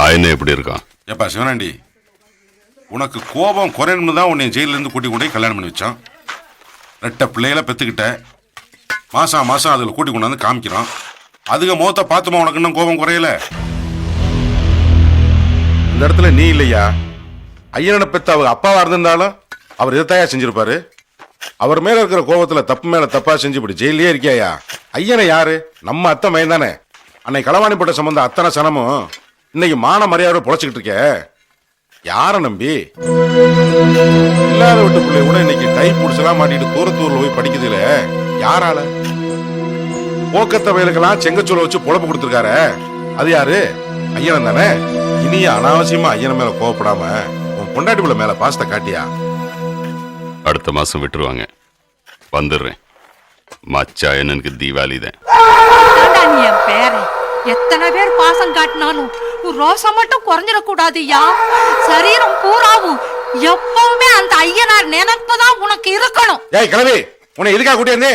ஆயனை எப்படி இருக்கான்? ஏப்பா சிவனாண்டி, உனக்கு கோபம் குறையணும்னு தான் உன்னை ஜெயிலிருந்து கூட்டி கொண்டு போய் கல்யாணம் பண்ணி வச்சான். 2 பிள்ளைகளை பெற்றுக்கிட்ட, மாதம் மாதம் அதில் கூட்டி கொண்டாந்து காமிக்கிறோம். அதுக்கு முகத்தை பார்த்துமா உனக்கு இன்னும் கோபம் குறையல? இந்த இடத்துல நீ இல்லையா, ஐயனை பெற்ற அவங்க அப்பாவா இருந்திருந்தாலும் அவர் இதைத்தாயா செஞ்சிருப்பாரு. அவர் மேல இருக்கிற கோபத்துல தப்பு மேல தப்பா செஞ்சு இப்படி ஜெயிலே இருக்கியாயா? ஐயனை யாரு? நம்ம அத்தை மயன் தானே. அன்னை களவாணிப்பட்ட சம்பந்தம் அத்தனை சனமும் இன்னைக்கு மான மரியாதை பொழைச்சிக்கிட்டு இருக்க. யார நம்பி? இல்லாத விட்டு பிள்ளை கூட இன்னைக்கு டை புடிச்செல்லாம் மாட்டிட்டு தூரத்தூர்ல போய் படிக்குதுல, யாரால? போக்கத்த வயலுக்கெல்லாம் செங்கச்சூளை வச்சு பொழப்பு கொடுத்துருக்காரு, அது யாரு? ஐயன் தானே. இனிய அனாவசியமா ஐயனை மேல கோவப்படாம உன் பொண்டாட்டி பிள்ளை மேல பாசத்தை காட்டியா? அடுத்த மாசம் விட்டுருவாங்க, வந்துடுறேன். மச்சா எனக்கு தீபாவளி தான். நீ என் பேரன், எத்தனை பேர் பாசம் காட்டினாலும் ரோசம் மட்டும் குறைஞ்சிடக்கூடாதுயா. சரீரம் பூராவும் எப்பவுமே அந்த ஐயனார் நினைப்புதான் உனக்கு இருக்கணும். ஏய் கிளவி, உன்னை எதுக்காக கூட்டியே?